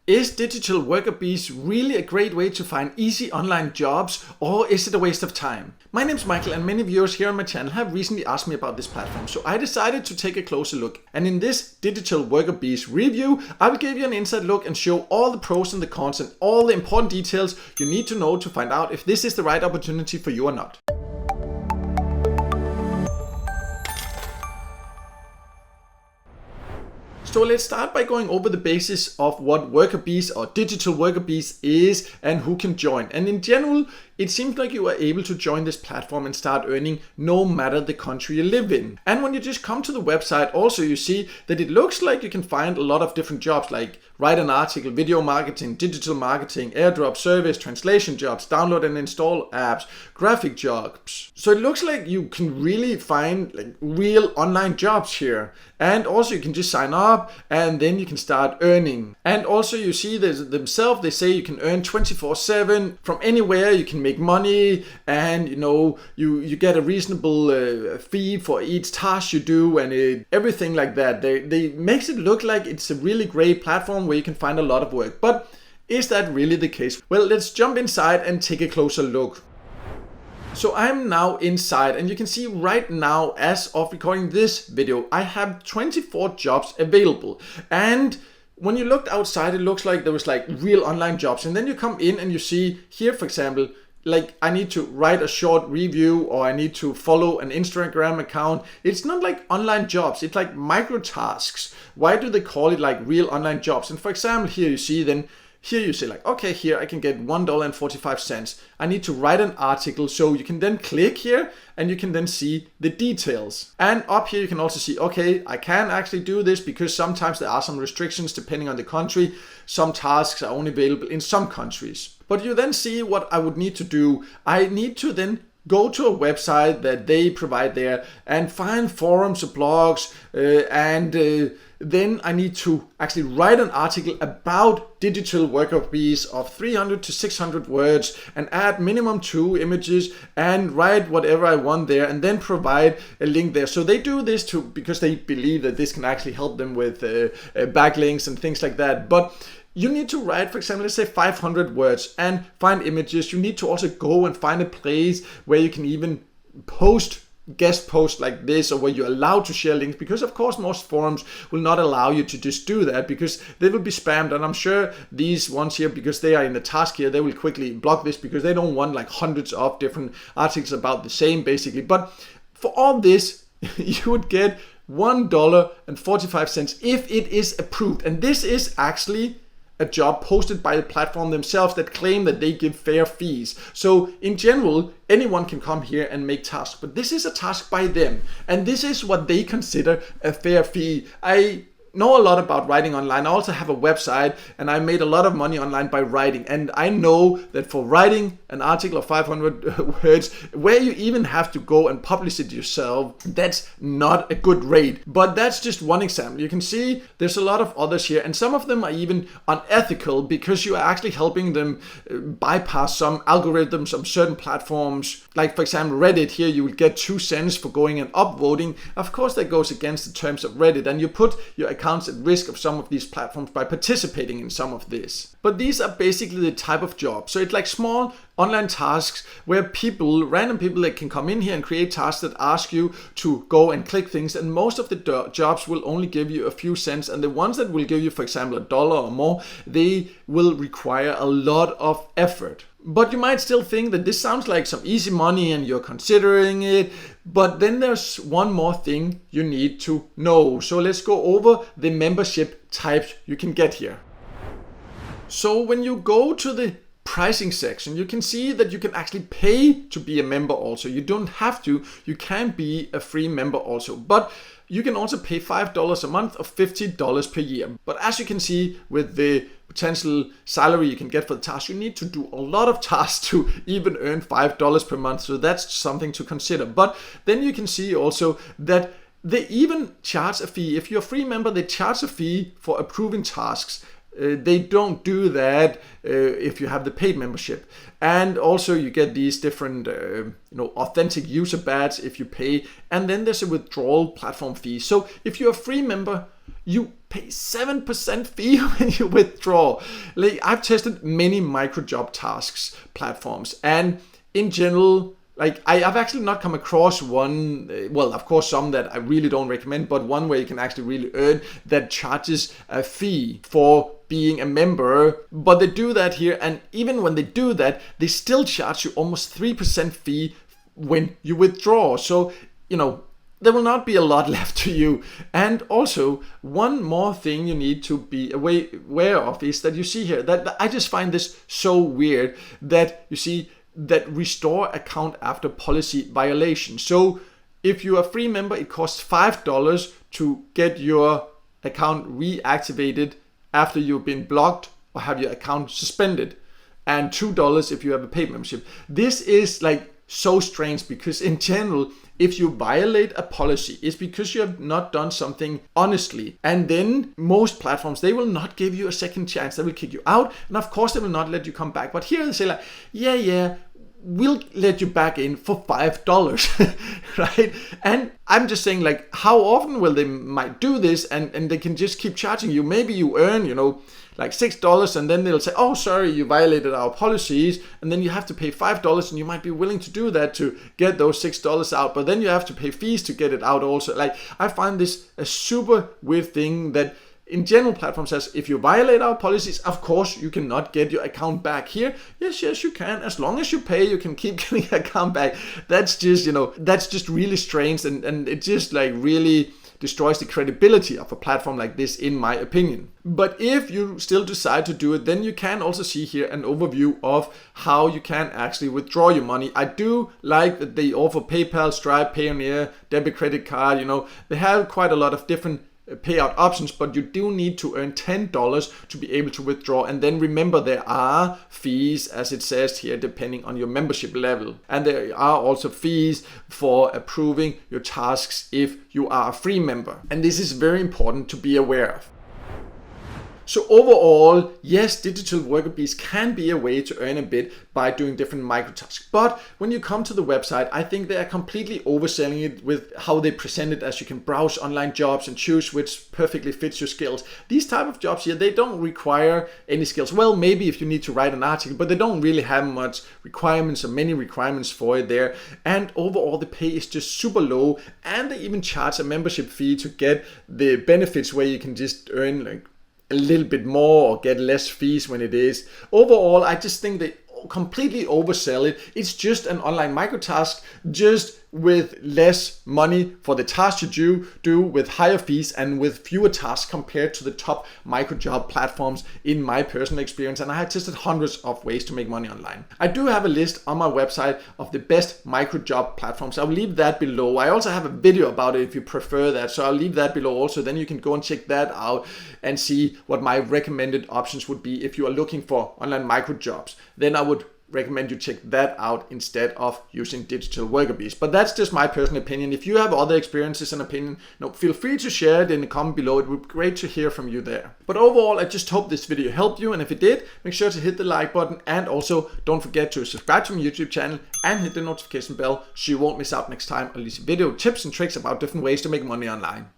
Is Digital WorkerBees really a great way to find easy online jobs, or is it a waste of time? My name is Michael, and many viewers here on my channel have recently asked me about this platform, so I decided to take a closer look. And in this Digital WorkerBees review, I will give you an inside look and show all the pros and the cons and all the important details you need to know to find out if this is the right opportunity for you or not. So let's start by going over the basis of what WorkerBees or Digital WorkerBees is and who can join. And in general, it seems like you are able to join this platform and start earning no matter the country you live in. And when you just come to the website, also you see that it looks like you can find a lot of different jobs like write an article, video marketing, digital marketing, airdrop service, translation jobs, download and install apps, graphic jobs. So it looks like you can really find like real online jobs here. And also you can just sign up and then you can start earning. And also you see themselves, they say you can earn 24/7 from anywhere. You can make money, and you get a reasonable fee for each task you do, and everything like that. They makes it look like it's a really great platform where you can find a lot of work. But is that really the case? Well, let's jump inside and take a closer look. So I'm now inside, and you can see right now, as of recording this video, I have 24 jobs available. And when you looked outside, it looks like there was like real online jobs. And then you come in and you see here, for example, like I need to write a short review, or I need to follow an Instagram account. It's not like online jobs, it's like micro tasks. Why do they call it like real online jobs? And for example, here you see then, here you say like, okay, here I can get $1.45. I need to write an article. So you can then click here and you can then see the details. And up here you can also see, okay, I can actually do this because sometimes there are some restrictions depending on the country. Some tasks are only available in some countries. But you then see what I would need to do. I need to then go to a website that they provide there and find forums or blogs, and then I need to actually write an article about Digital WorkerBees of 300 to 600 words and add minimum 2 images and write whatever I want there and then provide a link there. So they do this because they believe that this can actually help them with backlinks and things like that. But you need to write, for example, let's say 500 words and find images. You need to also go and find a place where you can even guest post like this, or where you're allowed to share links, because of course most forums will not allow you to just do that because they will be spammed. And I'm sure these ones here, because they are in the task here, they will quickly block this because they don't want like hundreds of different articles about the same basically. But for all this, you would get $1.45 if it is approved. And this is actually a job posted by the platform themselves that claim that they give fair fees. So in general, anyone can come here and make tasks, but this is a task by them, and this is what they consider a fair fee. I know a lot about writing online. I also have a website, and I made a lot of money online by writing. And I know that for writing an article of 500 words, where you even have to go and publish it yourself, that's not a good rate. But that's just one example. You can see there's a lot of others here, and some of them are even unethical because you are actually helping them bypass some algorithms of certain platforms. Like for example, Reddit here, you will get 2 cents for going and upvoting. Of course, that goes against the terms of Reddit, and you put your accounts at risk of some of these platforms by participating in some of this. But these are basically the type of jobs. So it's like small online tasks where random people that can come in here and create tasks that ask you to go and click things. And most of the jobs will only give you a few cents. And the ones that will give you, for example, $1 or more, they will require a lot of effort. But you might still think that this sounds like some easy money and you're considering it. But then there's one more thing you need to know. So let's go over the membership types you can get here. So when you go to the pricing section, you can see that you can actually pay to be a member also. You don't have to. You can be a free member also. But you can also pay $5 a month or $50 per year. But as you can see with the potential salary you can get for the task, you need to do a lot of tasks to even earn $5 per month. So that's something to consider. But then you can see also that they even charge a fee. If you're a free member, they charge a fee for approving tasks. They don't do that if you have the paid membership. And also you get these different authentic user badges if you pay, and then there's a withdrawal platform fee. So if you're a free member, you pay 7% fee when you withdraw. Like, I've tested many micro job tasks platforms, and in general, like, I've actually not come across one, well, of course some that I really don't recommend, but one where you can actually really earn that charges a fee for being a member. But they do that here, and even when they do that, they still charge you almost 3% fee when you withdraw. So, there will not be a lot left to you. And also, one more thing you need to be aware of is that you see here, that I just find this so weird, that you see that restore account after policy violation. So if you're a free member, it costs $5 to get your account reactivated after you've been blocked or have your account suspended, and $2 if you have a paid membership. This is like so strange, because in general, if you violate a policy, it's because you have not done something honestly. And then most platforms, they will not give you a second chance. They will kick you out. And of course, they will not let you come back. But here they say like, yeah, we'll let you back in for $5, right? And I'm just saying, like, how often will they might do this, and they can just keep charging you. Maybe you earn, like $6, and then they'll say, oh, sorry, you violated our policies, and then you have to pay $5, and you might be willing to do that to get those $6 out, but then you have to pay fees to get it out also. Like, I find this a super weird thing that in general platform says, if you violate our policies, of course you cannot get your account back. Here, yes, you can. As long as you pay, you can keep getting your account back. That's just, that's just really strange, and it just like really destroys the credibility of a platform like this, in my opinion. But if you still decide to do it, then you can also see here an overview of how you can actually withdraw your money. I do like that they offer PayPal, Stripe, Payoneer, debit, credit card. They have quite a lot of different payout options, but you do need to earn $10 to be able to withdraw. And then remember, there are fees, as it says here, depending on your membership level. And there are also fees for approving your tasks if you are a free member. And this is very important to be aware of. So overall, yes, Digital WorkerBees can be a way to earn a bit by doing different micro tasks. But when you come to the website, I think they are completely overselling it with how they present it, as you can browse online jobs and choose which perfectly fits your skills. These type of jobs here, they don't require any skills. Well, maybe if you need to write an article, but they don't really have much requirements or many requirements for it there. And overall, the pay is just super low. And they even charge a membership fee to get the benefits where you can just earn like a little bit more or get less fees when it is. Overall, I just think they completely oversell it. It's just an online micro task, just with less money for the tasks you do with higher fees and with fewer tasks compared to the top micro job platforms, in my personal experience. And I have tested hundreds of ways to make money online. I do have a list on my website of the best micro job platforms. I'll leave that below. I also have a video about it if you prefer that, so I'll leave that below also. Then you can go and check that out and see what my recommended options would be if you are looking for online micro jobs. Then I would recommend you check that out instead of using Digital WorkerBees. But that's just my personal opinion. If you have other experiences and opinion, feel free to share it in the comment below. It would be great to hear from you there. But overall, I just hope this video helped you, and if it did, make sure to hit the like button, and also don't forget to subscribe to my YouTube channel and hit the notification bell so you won't miss out next time I release video tips and tricks about different ways to make money online.